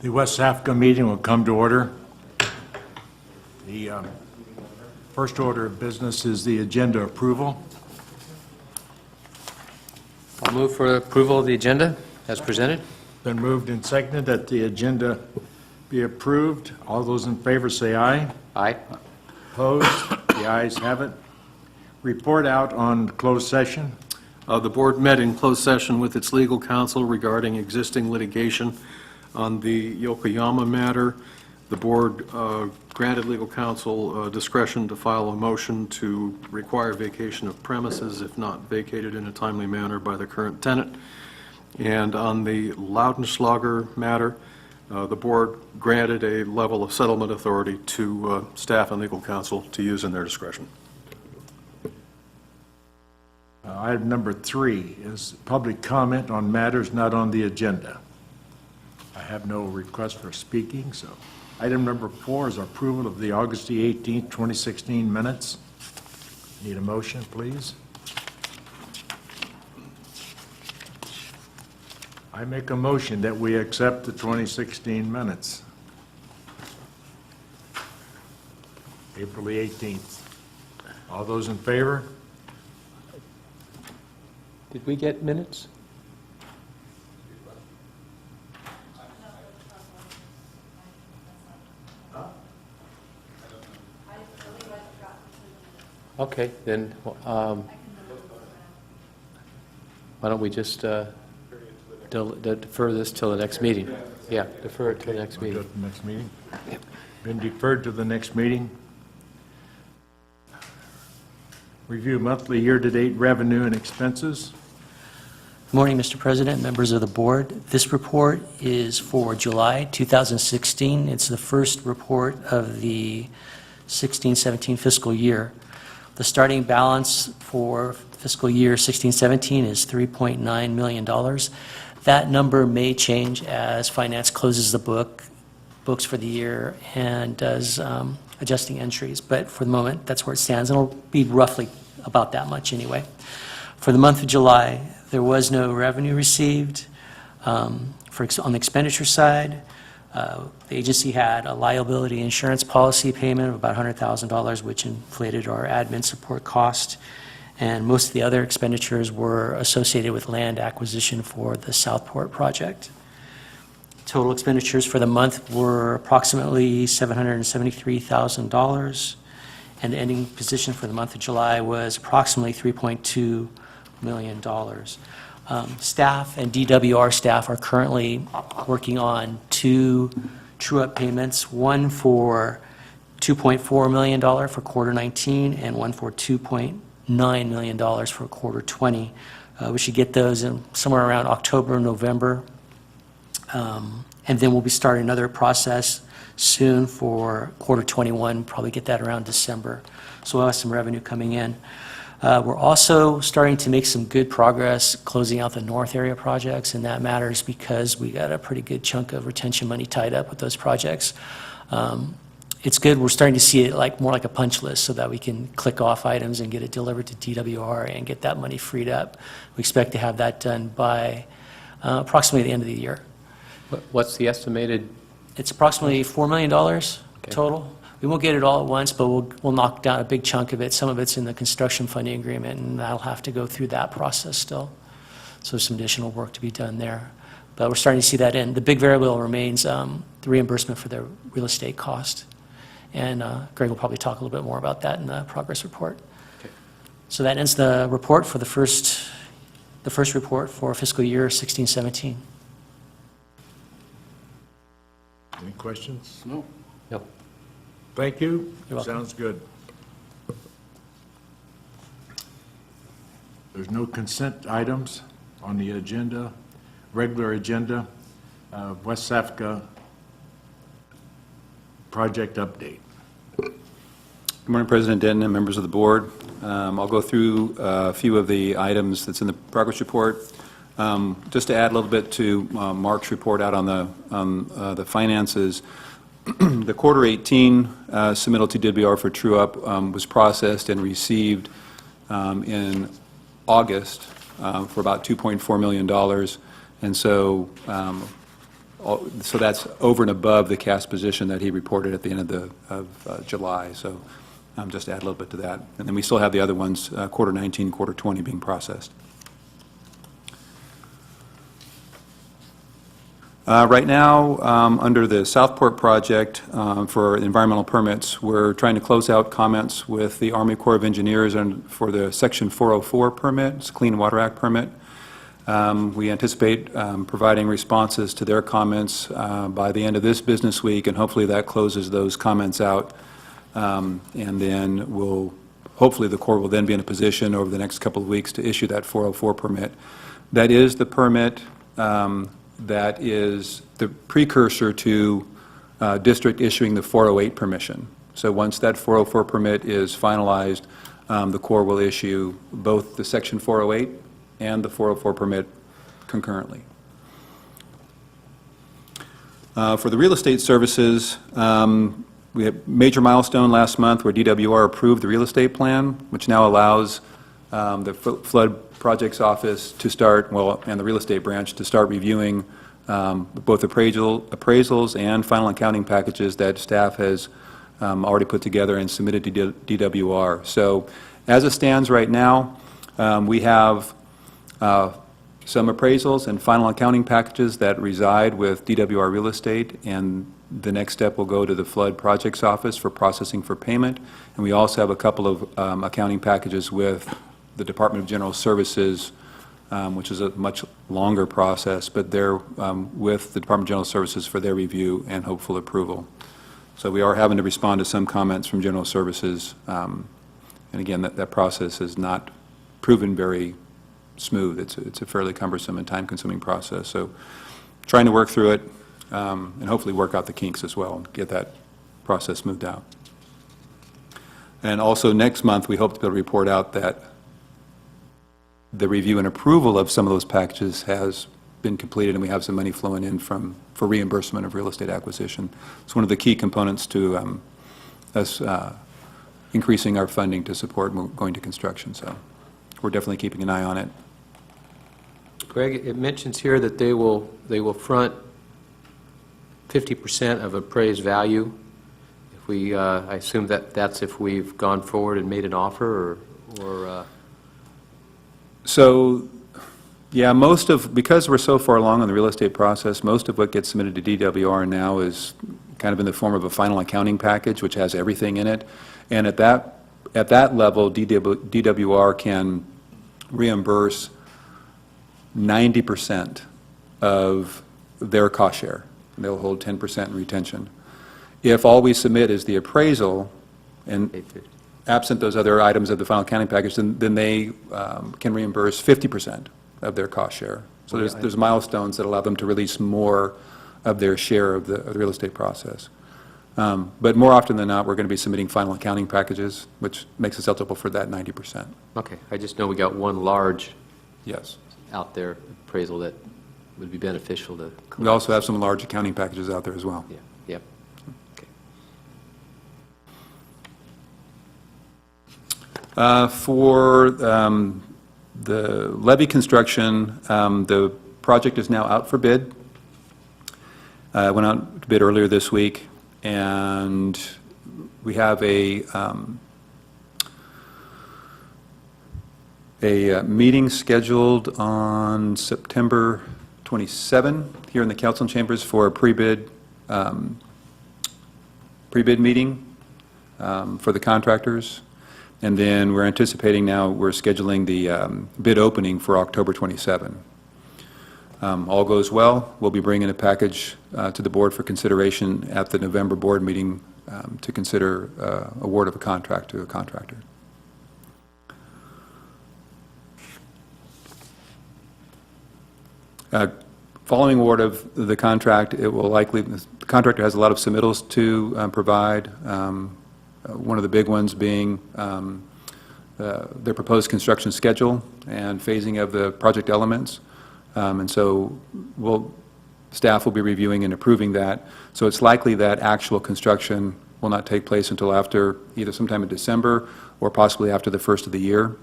The WSAFCA meeting will come to order. The first order of business is the agenda approval. I'll move for approval of the agenda as presented. Been moved and seconded that the agenda be approved. All those in favor say aye. Aye. Opposed? The ayes have it. Report out on closed session. The board met in closed session with its legal counsel regarding existing litigation on the Yokoyama matter. The board granted legal counsel discretion to file a motion to require vacation of premises if not vacated in a timely manner by the current tenant. And on the Lautenschlager matter, the board granted a level of settlement authority to staff and legal counsel to use in their discretion. Item number 3 is public comment on matters not on the agenda. I have no request for speaking, so. Item number 4 is approval of the August the 18th, 2016 minutes. Need a motion, please? I make a motion that we accept the 2016 minutes. April the 18th. All those in favor? Did we get minutes? Okay, then why don't we just defer this till the next meeting? Yeah, defer it till the next meeting. Go to the next meeting? Been deferred to the next meeting. Review monthly year-to-date revenue and expenses. Good morning, Mr. President, members of the board. This report is for July 2016. It's the first report of the 16-17 fiscal year. The starting balance for fiscal year 16-17 is $3.9 million. That number may change as finance closes the books for the year and does adjusting entries, but for the moment, that's where it stands, and it'll be roughly about that much anyway. For the month of July, there was no revenue received. On the expenditure side, the agency had a liability insurance policy payment of about $100,000, which inflated our admin support cost, and most of the other expenditures were associated with land acquisition for the Southport project. Total expenditures for the month were approximately $773,000, and the ending position for the month of July was approximately $3.2 million. Staff and DWR staff are currently working on 2 true-up payments, one for $2.4 million for quarter 19 and one for $2.9 million for quarter 20. We should get those in somewhere around October, November. And then we'll be starting another process soon for quarter 21, probably get that around December. So we'll have some revenue coming in. We're also starting to make some good progress closing out the north area projects, and that matters because we got a pretty good chunk of retention money tied up with those projects. It's good. We're starting to see it more like a punch list so that we can click off items and get it delivered to DWR and get that money freed up. We expect to have that done by approximately the end of the year. What's the estimated? It's approximately $4 million total. We won't get it all at once, but we'll knock down a big chunk of it. Some of it's in the construction funding agreement, and that'll have to go through that process still. So there's some additional work to be done there. But we're starting to see that in. The big variable remains the reimbursement for the real estate cost. And Greg will probably talk a little bit more about that in the progress report. Okay. So that ends the report for the first report for fiscal year 16-17. Any questions? No. No. Thank you. You're welcome. Sounds good. There's no consent items on the agenda, regular agenda. WSAFCA project update. Good morning, President Denton and members of the board. I'll go through a few of the items that's in the progress report. Just to add a little bit to Mark's report out on the finances, the quarter 18 submittal to DWR for true-up was processed and received in August for about $2.4 million. And so So that's over and above the cash position that he reported at the end of July. So just to add a little bit to that. And then we still have the other ones, quarter 19, quarter 20 being processed. Right now, under the Southport project for environmental permits, we're trying to close out comments with the Army Corps of Engineers for the Section 404 permit, it's a Clean Water Act permit. We anticipate providing responses to their comments by the end of this business week, and hopefully that closes those comments out. And then hopefully the Corps will then be in a position over the next couple of weeks to issue that 404 permit. That is the permit that is the precursor to district issuing the 408 permission. So once that 404 permit is finalized, the Corps will issue both the Section 408 and the 404 permit concurrently. For the real estate services, we had a major milestone last month where DWR approved the real estate plan, which now allows the flood projects office to start, and the real estate branch to start reviewing both appraisals and final accounting packages that staff has already put together and submitted to DWR. So as it stands right now, we have some appraisals and final accounting packages that reside with DWR Real Estate, and the next step will go to the Flood Projects Office for processing for payment. And we also have a couple of accounting packages with the Department of General Services, which is a much longer process, but they're with the Department of General Services for their review and hopeful approval. So we are having to respond to some comments from General Services, and again, that process has not proven very smooth. It's a fairly cumbersome and time-consuming process. So trying to work through it and hopefully work out the kinks as well and get that process smoothed out. And also next month, we hope to be able to report out that the review and approval of some of those packages has been completed, and we have some money flowing in for reimbursement of real estate acquisition. It's one of the key components to us increasing our funding to support going to construction. So we're definitely keeping an eye on it. Greg, it mentions here that they will front 50% of appraised value. If we, I assume that's if we've gone forward and made an offer, or So, yeah, because we're so far along in the real estate process, most of what gets submitted to DWR now is kind of in the form of a final accounting package, which has everything in it. And at that level, DWR can reimburse 90% of their cost share. They'll hold 10% in retention. If all we submit is the appraisal, and absent those other items of the final accounting package, then they can reimburse 50% of their cost share. So there's milestones that allow them to release more of their share of the real estate process. But more often than not, we're going to be submitting final accounting packages, which makes us eligible for that 90%. okay, I just know we got one large Yes. out there appraisal that would be beneficial to. We also have some large accounting packages out there as well. Yeah, yep. Okay. For the levee construction, the project is now out for bid. Went out to bid earlier this week, and we have a meeting scheduled on September 27 here in the council chambers for a pre-bid meeting for the contractors. And then we're anticipating now, we're scheduling the bid opening for October 27. All goes well, we'll be bringing a package to the board for consideration at the November board meeting to consider award of a contract to a contractor. Following award of the contract, it will likely, the contractor has a lot of submittals to provide. One of the big ones being their proposed construction schedule and phasing of the project elements. And so staff will be reviewing and approving that. So it's likely that actual construction will not take place until after either sometime in December or possibly after the first of the year.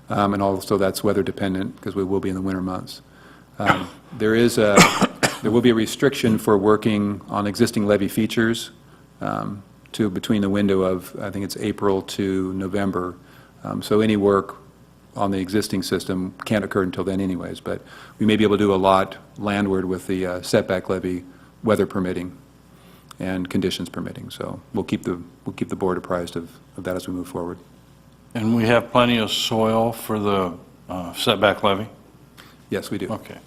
And also that's weather dependent because we will be in the winter months. There is a There will be a restriction for working on existing levee features to between the window of, I think it's April to November. So any work on the existing system can't occur until then anyways, but we may be able to do a lot landward with the setback levee, weather permitting and conditions permitting. So we'll keep the board apprised of that as we move forward. And we have plenty of soil for the setback levee? Yes, we do. Okay.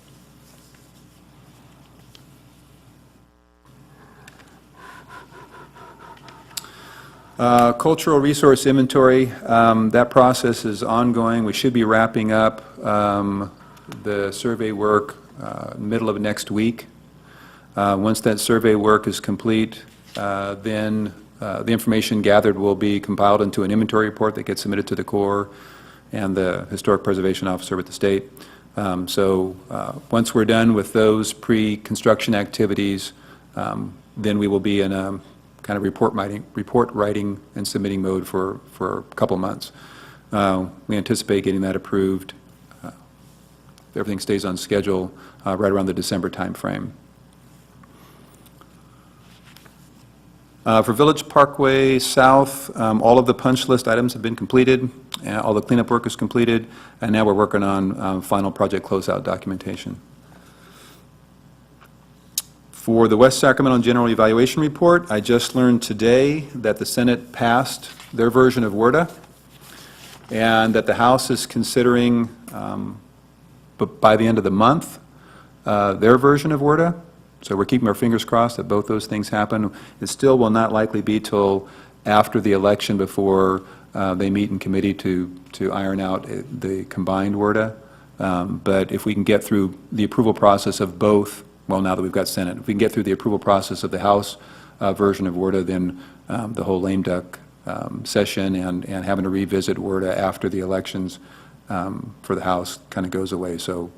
Cultural resource inventory, that process is ongoing. We should be wrapping up the survey work middle of next week. Once that survey work is complete, then the information gathered will be compiled into an inventory report that gets submitted to the Corps and the Historic Preservation Officer with the state. So once we're done with those pre-construction activities, then we will be in a kind of report writing and submitting mode for a couple months. We anticipate getting that approved. Everything stays on schedule right around the December timeframe. For Village Parkway South, all of the punch list items have been completed, all the cleanup work is completed, and now we're working on final project closeout documentation. For the West Sacramento General Evaluation Report, I just learned today that the Senate passed their version of WRDA, and that the House is considering, but by the end of the month, their version of WRDA. So we're keeping our fingers crossed that both those things happen. It still will not likely be till after the election before they meet in committee to iron out the combined WRDA. But if we can get through the approval process of both, well, now that we've got Senate, if we can get through the approval process of the House version of WRDA, then the whole lame duck session and having to revisit WRDA after the elections for the House kind of goes away. So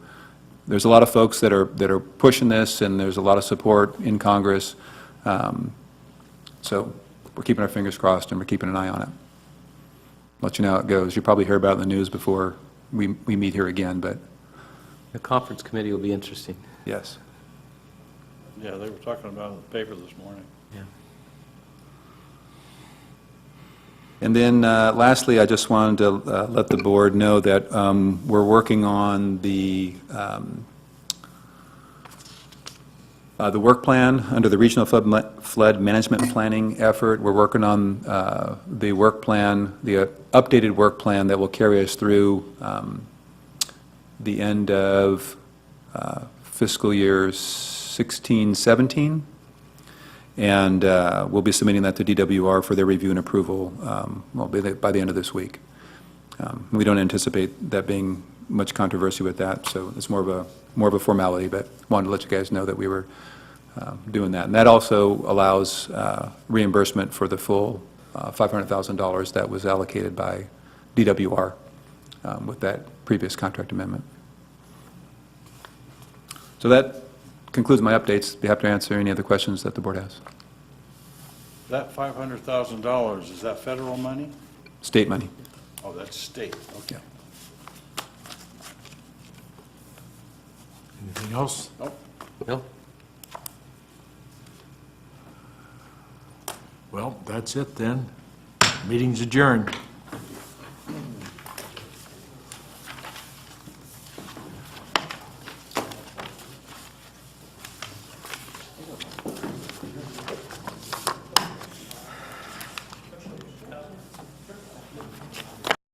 there's a lot of folks that are pushing this, and there's a lot of support in Congress. So we're keeping our fingers crossed, and we're keeping an eye on it. Let you know how it goes. You'll probably hear about it in the news before we meet here again, but The conference committee will be interesting. yes. Yeah, they were talking about it in the paper this morning. Yeah. And then lastly, I just wanted to let the board know that we're working on the work plan under the Regional Flood Management Planning effort. We're working on the work plan, the updated work plan that will carry us through the end of fiscal year 16-17. And we'll be submitting that to DWR for their review and approval by the end of this week. We don't anticipate that being much controversy with that, so it's more of a formality, but wanted to let you guys know that we were doing that. And that also allows reimbursement for the full $500,000 that was allocated by DWR with that previous contract amendment. So that concludes my updates. Be happy to answer any other questions that the board has. That $500,000, is that federal money? State money. Oh, that's state, okay. Anything else? Nope. No? Well, that's it then. Meeting's adjourned.